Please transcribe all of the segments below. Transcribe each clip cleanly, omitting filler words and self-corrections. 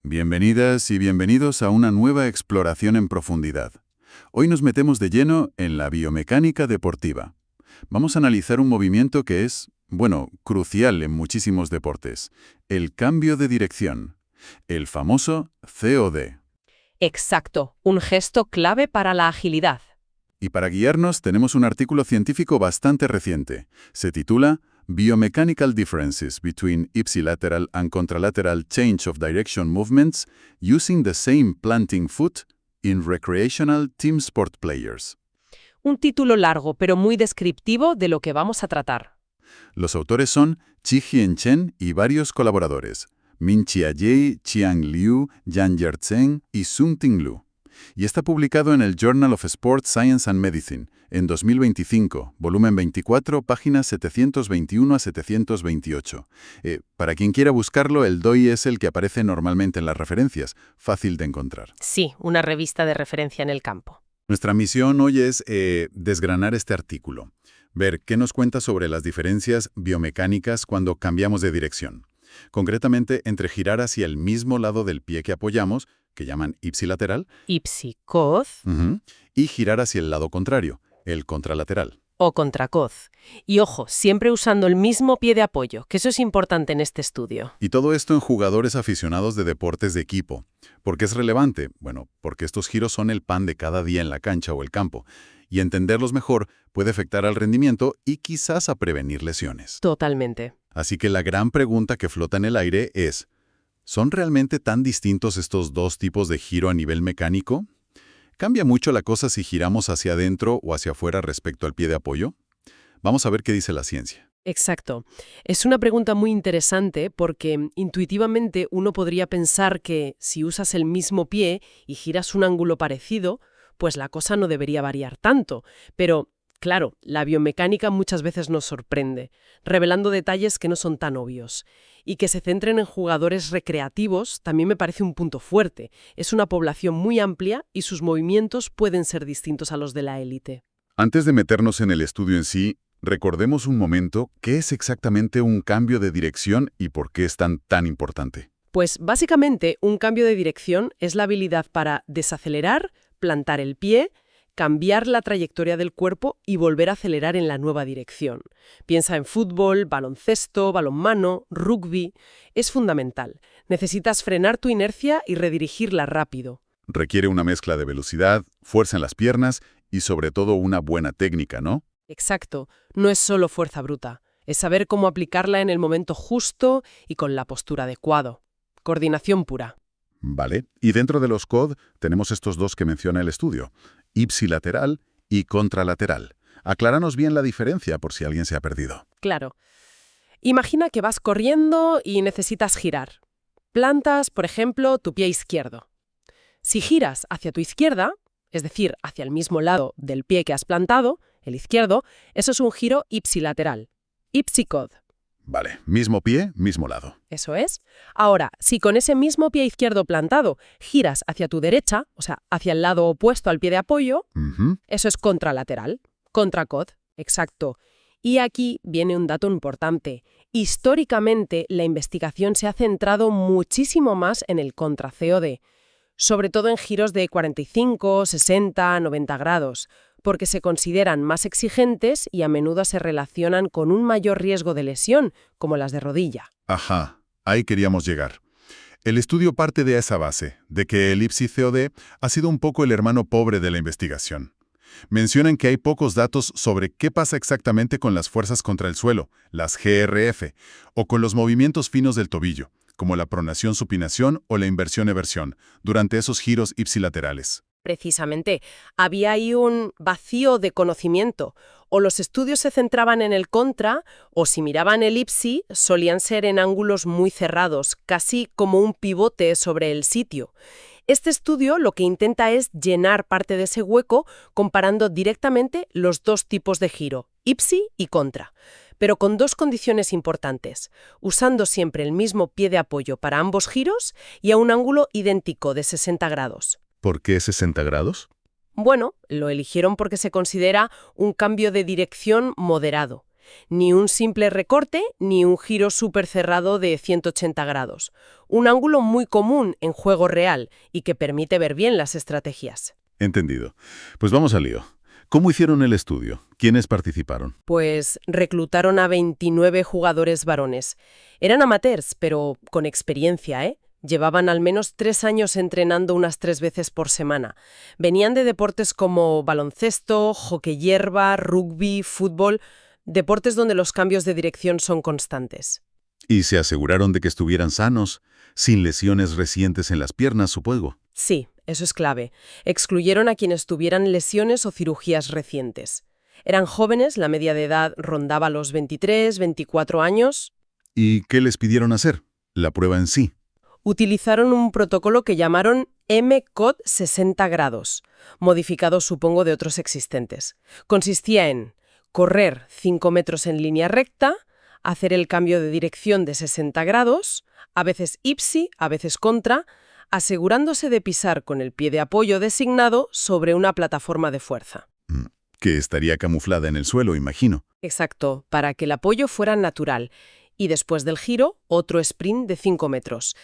Bienvenidas y bienvenidos a una nueva exploración en profundidad. Hoy nos metemos de lleno en la biomecánica deportiva. Vamos a analizar un movimiento que es, crucial en muchísimos deportes: el cambio de dirección, el famoso COD. Exacto, un gesto clave para la agilidad. Y para guiarnos tenemos un artículo científico bastante reciente. Se titula Biomechanical Differences Between Ipsilateral and Contralateral Change of Direction Movements Using the Same Planting Foot in Recreational Team Sport Players. Un título largo, pero muy descriptivo de lo que vamos a tratar. Los autores son Chi-Hien Chen y varios colaboradores: Min-Chia Ye, Qiang Liu, Yan-Yer Zheng y Sung-Ting Lu. Y está publicado en el Journal of Sports Science and Medicine, en 2025, volumen 24, páginas 721 a 728. Para quien quiera buscarlo, el DOI es el que aparece normalmente en las referencias, fácil de encontrar. Sí, una revista de referencia en el campo. Nuestra misión hoy es desgranar este artículo, ver qué nos cuenta sobre las diferencias biomecánicas cuando cambiamos de dirección. Concretamente, entre girar hacia el mismo lado del pie que apoyamos, que llaman ipsilateral, Ipsicoz y girar hacia el lado contrario, el contralateral. o contracoz. Y ojo, siempre usando el mismo pie de apoyo, que eso es importante en este estudio. Y todo esto en jugadores aficionados de deportes de equipo. ¿Por qué es relevante? Bueno, porque estos giros son el pan de cada día en la cancha o el campo, y entenderlos mejor puede afectar al rendimiento y quizás a prevenir lesiones. Totalmente. Así que la gran pregunta que flota en el aire es: ¿son realmente tan distintos estos dos tipos de giro a nivel mecánico? ¿Cambia mucho la cosa si giramos hacia adentro o hacia afuera respecto al pie de apoyo? Vamos a ver qué dice la ciencia. Exacto. Es una pregunta muy interesante porque intuitivamente uno podría pensar que si usas el mismo pie y giras un ángulo parecido, pues la cosa no debería variar tanto. Pero, claro, la biomecánica muchas veces nos sorprende, revelando detalles que no son tan obvios. Y que se centren en jugadores recreativos también me parece un punto fuerte. Es una población muy amplia y sus movimientos pueden ser distintos a los de la élite. Antes de meternos en el estudio en sí, recordemos un momento qué es exactamente un cambio de dirección y por qué es tan importante. Pues básicamente un cambio de dirección es la habilidad para desacelerar, plantar el pie, cambiar la trayectoria del cuerpo y volver a acelerar en la nueva dirección. Piensa en fútbol, baloncesto, balonmano, rugby. Es fundamental. Necesitas frenar tu inercia y redirigirla rápido. Requiere una mezcla de velocidad, fuerza en las piernas y sobre todo una buena técnica, ¿no? Exacto. No es solo fuerza bruta. Es saber cómo aplicarla en el momento justo y con la postura adecuada. Coordinación pura. Vale. Y dentro de los COD tenemos estos dos que menciona el estudio: ipsilateral y contralateral. Acláranos bien la diferencia por si alguien se ha perdido. Claro. Imagina que vas corriendo y necesitas girar. Plantas, por ejemplo, tu pie izquierdo. Si giras hacia tu izquierda, es decir, hacia el mismo lado del pie que has plantado, el izquierdo, eso es un giro ipsilateral. Ipsicod. Vale. Mismo pie, mismo lado. Eso es. Ahora, si con ese mismo pie izquierdo plantado giras hacia tu derecha, o sea, hacia el lado opuesto al pie de apoyo, eso es contralateral. Contracod. Exacto. Y aquí viene un dato importante. Históricamente, la investigación se ha centrado muchísimo más en el contra-COD, sobre todo en giros de 45, 60, 90 grados, porque se consideran más exigentes y a menudo se relacionan con un mayor riesgo de lesión, como las de rodilla. Ajá, ahí queríamos llegar. El estudio parte de esa base, de que el ipsi-COD ha sido un poco el hermano pobre de la investigación. Mencionan que hay pocos datos sobre qué pasa exactamente con las fuerzas contra el suelo, las GRF, o con los movimientos finos del tobillo, como la pronación-supinación o la inversión-eversión, durante esos giros ipsilaterales. Precisamente, había ahí un vacío de conocimiento. O los estudios se centraban en el contra, o si miraban el ipsi, solían ser en ángulos muy cerrados, casi como un pivote sobre el sitio. Este estudio lo que intenta es llenar parte de ese hueco comparando directamente los dos tipos de giro, ipsi y contra, pero con dos condiciones importantes: usando siempre el mismo pie de apoyo para ambos giros y a un ángulo idéntico de 60 grados. ¿Por qué 60 grados? Bueno, lo eligieron porque se considera un cambio de dirección moderado. Ni un simple recorte, ni un giro súper cerrado de 180 grados. Un ángulo muy común en juego real y que permite ver bien las estrategias. Entendido. Pues vamos al lío. ¿Cómo hicieron el estudio? ¿Quiénes participaron? Pues reclutaron a 29 jugadores varones. Eran amateurs, pero con experiencia, ¿eh? Llevaban al menos 3 años entrenando unas 3 veces por semana. Venían de deportes como baloncesto, hockey hierba, rugby, fútbol, deportes donde los cambios de dirección son constantes. Y se aseguraron de que estuvieran sanos, sin lesiones recientes en las piernas, supongo. Sí, eso es clave. Excluyeron a quienes tuvieran lesiones o cirugías recientes. Eran jóvenes, la media de edad rondaba los 23, 24 años. ¿Y qué les pidieron hacer? La prueba en sí. Utilizaron un protocolo que llamaron MCOD 60 grados, modificado supongo de otros existentes. Consistía en correr 5 metros en línea recta, hacer el cambio de dirección de 60 grados, a veces ipsi, a veces contra, asegurándose de pisar con el pie de apoyo designado sobre una plataforma de fuerza. Que estaría camuflada en el suelo, imagino. Exacto, para que el apoyo fuera natural. Y después del giro, otro sprint de 5 metros.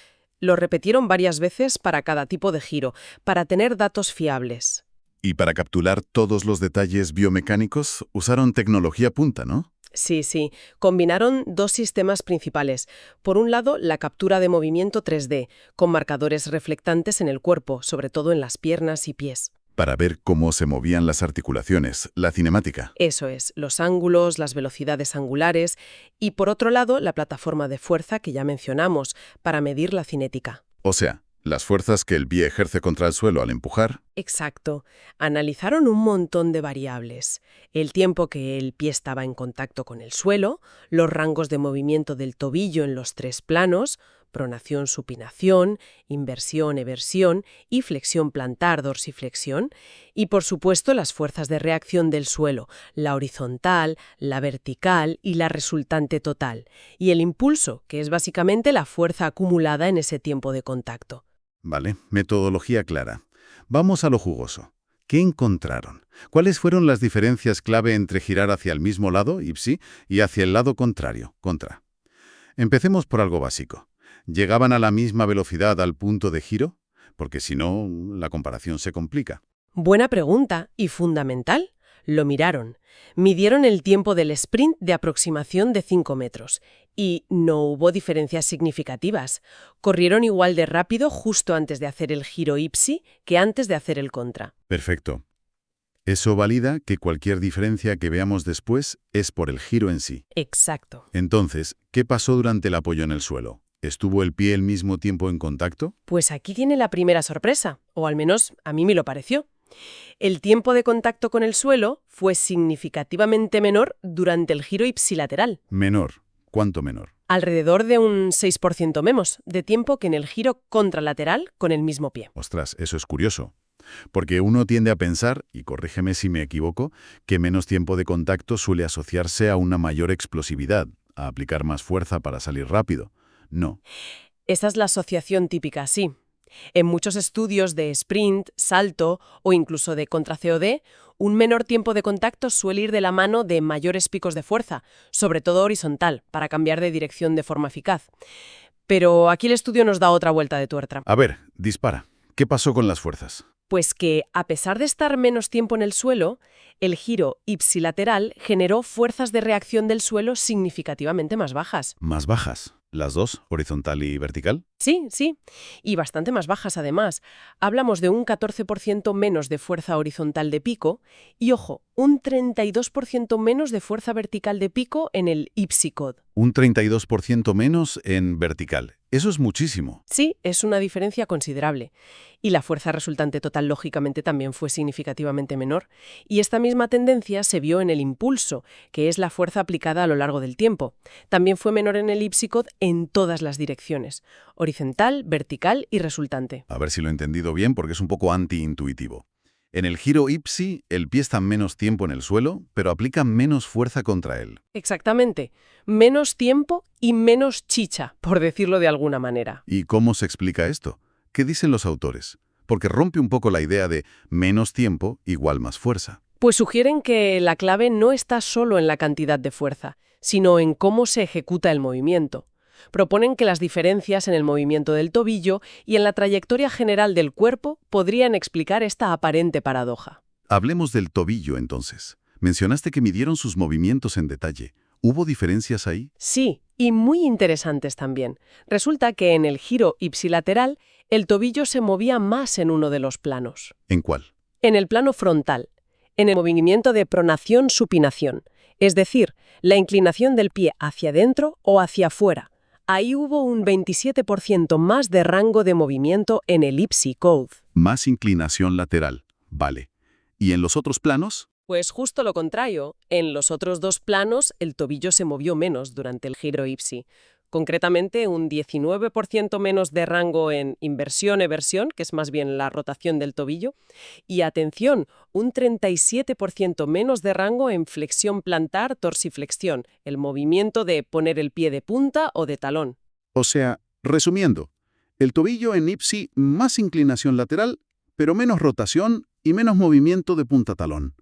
Lo repitieron varias veces para cada tipo de giro, para tener datos fiables. Y para capturar todos los detalles biomecánicos, usaron tecnología punta, ¿no? Sí. Combinaron 2 sistemas principales. Por un lado, la captura de movimiento 3D, con marcadores reflectantes en el cuerpo, sobre todo en las piernas y pies. Para ver cómo se movían las articulaciones, la cinemática. Eso es, los ángulos, las velocidades angulares. Y por otro lado, la plataforma de fuerza que ya mencionamos, para medir la cinética. O sea, las fuerzas que el pie ejerce contra el suelo al empujar. Exacto. Analizaron un montón de variables. El tiempo que el pie estaba en contacto con el suelo, los rangos de movimiento del tobillo en los 3 planos, pronación, supinación, inversión, eversión y flexión plantar, dorsiflexión, y por supuesto las fuerzas de reacción del suelo, la horizontal, la vertical y la resultante total, y el impulso, que es básicamente la fuerza acumulada en ese tiempo de contacto. Vale, metodología clara. Vamos a lo jugoso. ¿Qué encontraron? ¿Cuáles fueron las diferencias clave entre girar hacia el mismo lado, ipsi, y hacia el lado contrario, contra? Empecemos por algo básico. ¿Llegaban a la misma velocidad al punto de giro? Porque si no, la comparación se complica. Buena pregunta y fundamental. Lo miraron. Midieron el tiempo del sprint de aproximación de 5 metros. Y no hubo diferencias significativas. Corrieron igual de rápido justo antes de hacer el giro ipsi que antes de hacer el contra. Perfecto. Eso valida que cualquier diferencia que veamos después es por el giro en sí. Exacto. Entonces, ¿qué pasó durante el apoyo en el suelo? ¿Estuvo el pie el mismo tiempo en contacto? Pues aquí tiene la primera sorpresa, o al menos a mí me lo pareció. El tiempo de contacto con el suelo fue significativamente menor durante el giro ipsilateral. Menor. ¿Cuánto menor? Alrededor de un 6% menos de tiempo que en el giro contralateral con el mismo pie. Ostras, eso es curioso. Porque uno tiende a pensar, y corrígeme si me equivoco, que menos tiempo de contacto suele asociarse a una mayor explosividad, a aplicar más fuerza para salir rápido. No. Esa es la asociación típica, sí. En muchos estudios de sprint, salto o incluso de contra-COD, un menor tiempo de contacto suele ir de la mano de mayores picos de fuerza, sobre todo horizontal, para cambiar de dirección de forma eficaz. Pero aquí el estudio nos da otra vuelta de tuerca. A ver, dispara. ¿Qué pasó con las fuerzas? Pues que, a pesar de estar menos tiempo en el suelo, el giro ipsilateral generó fuerzas de reacción del suelo significativamente más bajas. ¿Más bajas? ¿Las dos? ¿Horizontal y vertical? Sí. Y bastante más bajas además. Hablamos de un 14% menos de fuerza horizontal de pico y, ojo, un 32% menos de fuerza vertical de pico en el ipsicod. Un 32% menos en vertical. Eso es muchísimo. Sí, es una diferencia considerable. Y la fuerza resultante total, lógicamente, también fue significativamente menor. Y esta misma tendencia se vio en el impulso, que es la fuerza aplicada a lo largo del tiempo. También fue menor en el ipsicod en todas las direcciones, horizontal, vertical y resultante. A ver si lo he entendido bien, porque es un poco antiintuitivo. En el giro ipsi, el pie está menos tiempo en el suelo, pero aplica menos fuerza contra él. Exactamente. Menos tiempo y menos chicha, por decirlo de alguna manera. ¿Y cómo se explica esto? ¿Qué dicen los autores? Porque rompe un poco la idea de menos tiempo igual más fuerza. Pues sugieren que la clave no está solo en la cantidad de fuerza, sino en cómo se ejecuta el movimiento. Proponen que las diferencias en el movimiento del tobillo y en la trayectoria general del cuerpo podrían explicar esta aparente paradoja. Hablemos del tobillo, entonces. Mencionaste que midieron sus movimientos en detalle. ¿Hubo diferencias ahí? Sí, y muy interesantes también. Resulta que en el giro ipsilateral, el tobillo se movía más en uno de los planos. ¿En cuál? En el plano frontal, en el movimiento de pronación-supinación, es decir, la inclinación del pie hacia adentro o hacia afuera. Ahí hubo un 27% más de rango de movimiento en el ipsicode. Más inclinación lateral. Vale. ¿Y en los otros planos? Pues justo lo contrario, en los otros dos planos el tobillo se movió menos durante el giro ipsi. Concretamente, un 19% menos de rango en inversión-eversión, que es más bien la rotación del tobillo, y atención, un 37% menos de rango en flexión plantar, dorsiflexión, el movimiento de poner el pie de punta o de talón. O sea, resumiendo, el tobillo en ipsi más inclinación lateral, pero menos rotación y menos movimiento de punta talón.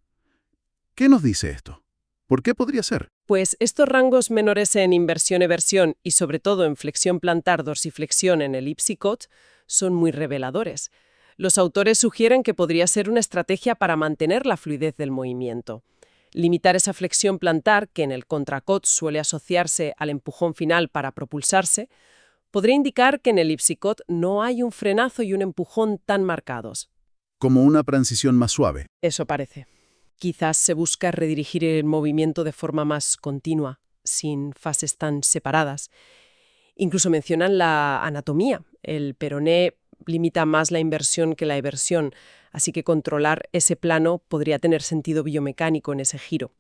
¿Qué nos dice esto? ¿Por qué podría ser? Pues estos rangos menores en inversión-eversión y sobre todo en flexión plantar, dorsiflexión en el ipsicot son muy reveladores. Los autores sugieren que podría ser una estrategia para mantener la fluidez del movimiento. Limitar esa flexión plantar, que en el contracot suele asociarse al empujón final para propulsarse, podría indicar que en el ipsicot no hay un frenazo y un empujón tan marcados. Como una transición más suave. Eso parece. Quizás se busca redirigir el movimiento de forma más continua, sin fases tan separadas. Incluso mencionan la anatomía. El peroné limita más la inversión que la eversión, así que controlar ese plano podría tener sentido biomecánico en ese giro.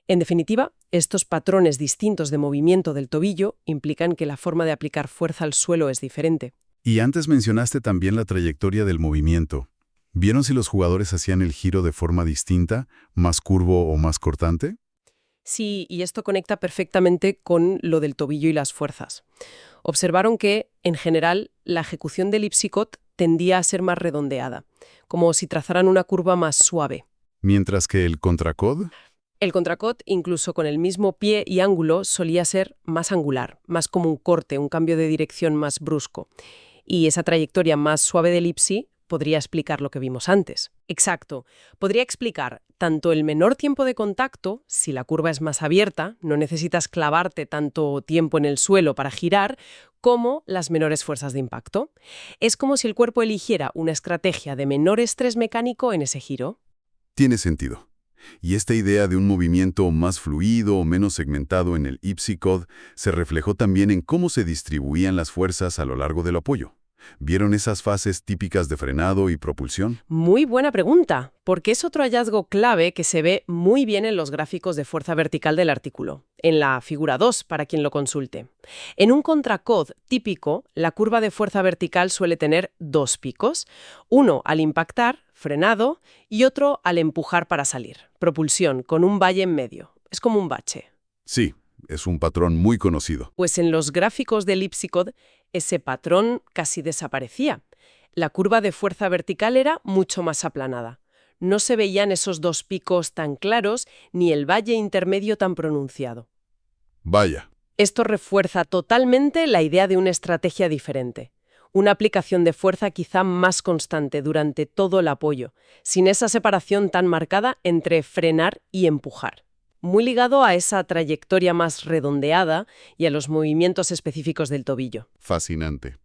En definitiva, estos patrones distintos de movimiento del tobillo implican que la forma de aplicar fuerza al suelo es diferente. Y antes mencionaste también la trayectoria del movimiento. ¿Vieron si los jugadores hacían el giro de forma distinta, más curvo o más cortante? Sí, y esto conecta perfectamente con lo del tobillo y las fuerzas. Observaron que, en general, la ejecución del ipsicot tendía a ser más redondeada, como si trazaran una curva más suave. Mientras que el contracod, El contracot, incluso con el mismo pie y ángulo, solía ser más angular, más como un corte, un cambio de dirección más brusco. Y esa trayectoria más suave del ipsi podría explicar lo que vimos antes. Exacto. Podría explicar tanto el menor tiempo de contacto, si la curva es más abierta, no necesitas clavarte tanto tiempo en el suelo para girar, como las menores fuerzas de impacto. Es como si el cuerpo eligiera una estrategia de menor estrés mecánico en ese giro. tiene sentido. Y esta idea de un movimiento más fluido o menos segmentado en el ipsicod se reflejó también en cómo se distribuían las fuerzas a lo largo del apoyo. ¿Vieron esas fases típicas de frenado y propulsión? Muy buena pregunta, porque es otro hallazgo clave que se ve muy bien en los gráficos de fuerza vertical del artículo, en la figura 2 para quien lo consulte. En un contracod típico, la curva de fuerza vertical suele tener dos picos, uno al impactar, frenado, y otro al empujar para salir, propulsión, con un valle en medio. Es como un bache. Sí, es un patrón muy conocido. Pues en los gráficos del ipsicod, ese patrón casi desaparecía. La curva de fuerza vertical era mucho más aplanada. No se veían esos dos picos tan claros ni el valle intermedio tan pronunciado. Vaya, Esto refuerza totalmente la idea de una estrategia diferente. Una aplicación de fuerza quizá más constante durante todo el apoyo, sin esa separación tan marcada entre frenar y empujar. Muy ligado a esa trayectoria más redondeada y a los movimientos específicos del tobillo. fascinante.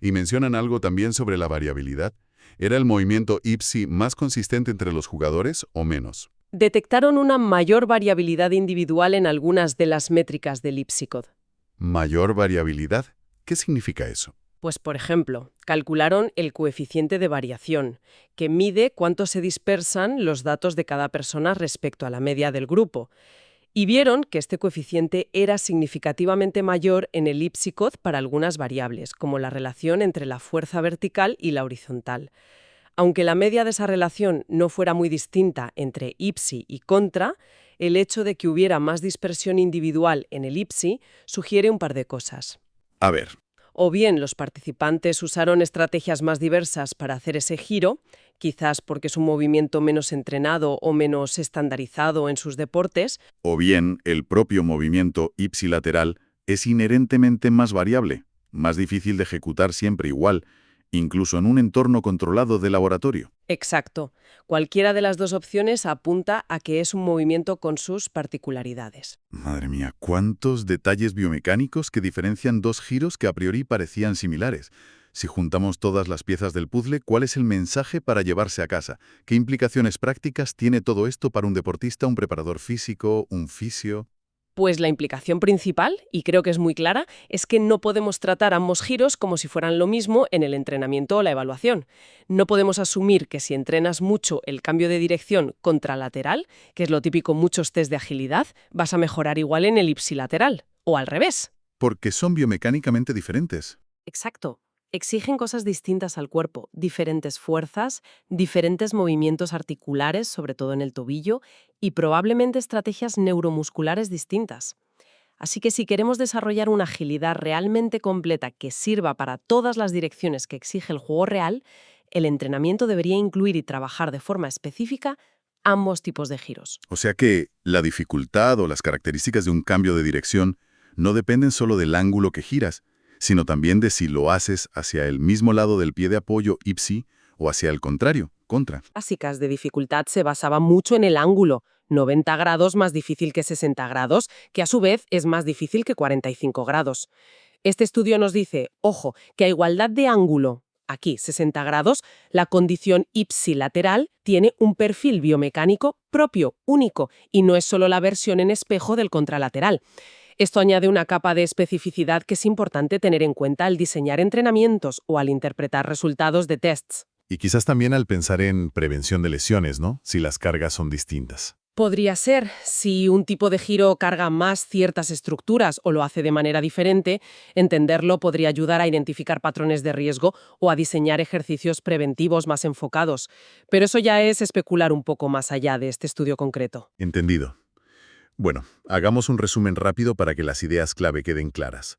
Y mencionan algo también sobre la variabilidad. ¿Era el movimiento ipsi más consistente entre los jugadores o menos? Detectaron una mayor variabilidad individual en algunas de las métricas del ipsicod. ¿Mayor variabilidad? ¿Qué significa eso? Pues, por ejemplo, calcularon el coeficiente de variación, que mide cuánto se dispersan los datos de cada persona respecto a la media del grupo, y vieron que este coeficiente era significativamente mayor en el ipsicod para algunas variables, como la relación entre la fuerza vertical y la horizontal. Aunque la media de esa relación no fuera muy distinta entre ipsi y contra, el hecho de que hubiera más dispersión individual en el ipsi sugiere un par de cosas. A ver, O bien los participantes usaron estrategias más diversas para hacer ese giro, quizás porque es un movimiento menos entrenado o menos estandarizado en sus deportes. O bien, el propio movimiento ipsilateral es inherentemente más variable, más difícil de ejecutar siempre igual, incluso en un entorno controlado de laboratorio. Exacto. Cualquiera de las dos opciones apunta a que es un movimiento con sus particularidades. Madre mía, cuántos detalles biomecánicos que diferencian dos giros que a priori parecían similares. Si juntamos todas las piezas del puzzle, ¿cuál es el mensaje para llevarse a casa? ¿Qué implicaciones prácticas tiene todo esto para un deportista, un preparador físico, un fisio? Pues la implicación principal, y creo que es muy clara, es que no podemos tratar ambos giros como si fueran lo mismo en el entrenamiento o la evaluación. No podemos asumir que si entrenas mucho el cambio de dirección contralateral, que es lo típico en muchos test de agilidad, vas a mejorar igual en el ipsilateral, o al revés. Porque son biomecánicamente diferentes. Exacto. Exigen cosas distintas al cuerpo, diferentes fuerzas, diferentes movimientos articulares, sobre todo en el tobillo, y probablemente estrategias neuromusculares distintas. Así que si queremos desarrollar una agilidad realmente completa que sirva para todas las direcciones que exige el juego real, el entrenamiento debería incluir y trabajar de forma específica ambos tipos de giros. O sea que la dificultad o las características de un cambio de dirección no dependen solo del ángulo que giras, sino también de si lo haces hacia el mismo lado del pie de apoyo ipsi o hacia el contrario, contra. Básicas de dificultad se basaba mucho en el ángulo, 90 grados más difícil que 60 grados, que a su vez es más difícil que 45 grados. Este estudio nos dice, ojo, que a igualdad de ángulo, aquí 60 grados, la condición ipsilateral tiene un perfil biomecánico propio, único, y no es solo la versión en espejo del contralateral. Esto añade una capa de especificidad que es importante tener en cuenta al diseñar entrenamientos o al interpretar resultados de tests. Y quizás también al pensar en prevención de lesiones, ¿no? Si las cargas son distintas. Podría ser, si un tipo de giro carga más ciertas estructuras o lo hace de manera diferente, entenderlo podría ayudar a identificar patrones de riesgo o a diseñar ejercicios preventivos más enfocados. Pero eso ya es especular un poco más allá de este estudio concreto. Entendido. Bueno, hagamos un resumen rápido para que las ideas clave queden claras.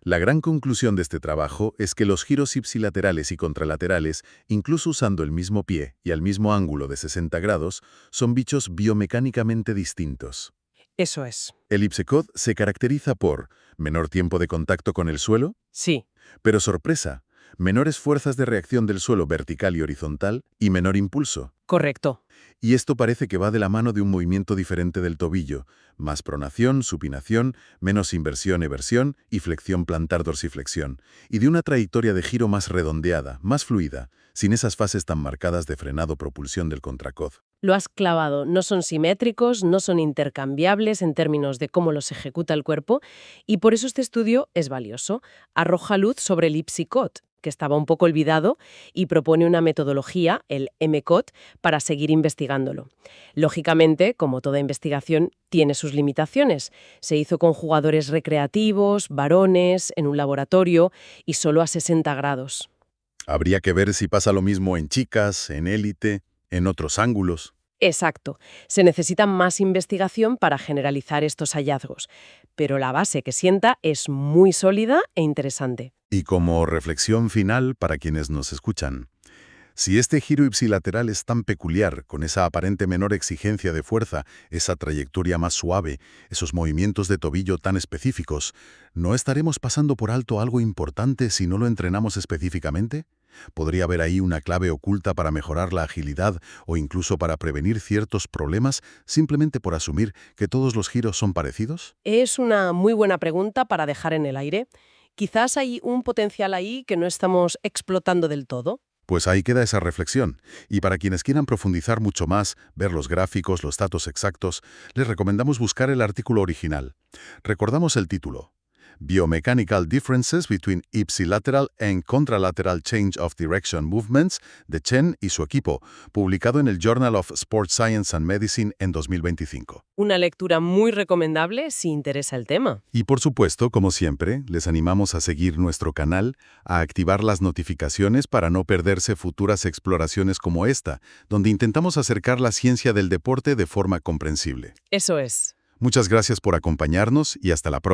La gran conclusión de este trabajo es que los giros ipsilaterales y contralaterales, incluso usando el mismo pie y al mismo ángulo de 60 grados, son bichos biomecánicamente distintos. Eso es. El ipsecod se caracteriza por menor tiempo de contacto con el suelo, Sí. pero sorpresa, menores fuerzas de reacción del suelo vertical y horizontal y menor impulso. Correcto. Y esto parece que va de la mano de un movimiento diferente del tobillo, más pronación, supinación, menos inversión-eversión y flexión plantar-dorsiflexión, y de una trayectoria de giro más redondeada, más fluida, sin esas fases tan marcadas de frenado-propulsión del contracod. Lo has clavado. No son simétricos, no son intercambiables en términos de cómo los ejecuta el cuerpo, y por eso este estudio es valioso. Arroja luz sobre el ipsicod, que estaba un poco olvidado, y propone una metodología, el MCOT, para seguir investigándolo. Lógicamente, como toda investigación, tiene sus limitaciones. Se hizo con jugadores recreativos, varones, en un laboratorio, y solo a 60 grados. Habría que ver si pasa lo mismo en chicas, en élite, en otros ángulos. Exacto. Se necesita más investigación para generalizar estos hallazgos, pero la base que sienta es muy sólida e interesante. Y como reflexión final para quienes nos escuchan, si este giro ipsilateral es tan peculiar, con esa aparente menor exigencia de fuerza, esa trayectoria más suave, esos movimientos de tobillo tan específicos, ¿no estaremos pasando por alto algo importante si no lo entrenamos específicamente? ¿Podría haber ahí una clave oculta para mejorar la agilidad o incluso para prevenir ciertos problemas simplemente por asumir que todos los giros son parecidos? Es una muy buena pregunta para dejar en el aire. Quizás hay un potencial ahí que no estamos explotando del todo. Pues ahí queda esa reflexión. Y para quienes quieran profundizar mucho más, ver los gráficos, los datos exactos, les recomendamos buscar el artículo original. Recordamos el título: Biomechanical Differences Between Ipsilateral and Contralateral Change of Direction Movements, de Chen y su equipo, publicado en el Journal of Sports Science and Medicine en 2025. Una lectura muy recomendable si interesa el tema. Y por supuesto, como siempre, les animamos a seguir nuestro canal, a activar las notificaciones para no perderse futuras exploraciones como esta, donde intentamos acercar la ciencia del deporte de forma comprensible. Eso es. Muchas gracias por acompañarnos y hasta la próxima.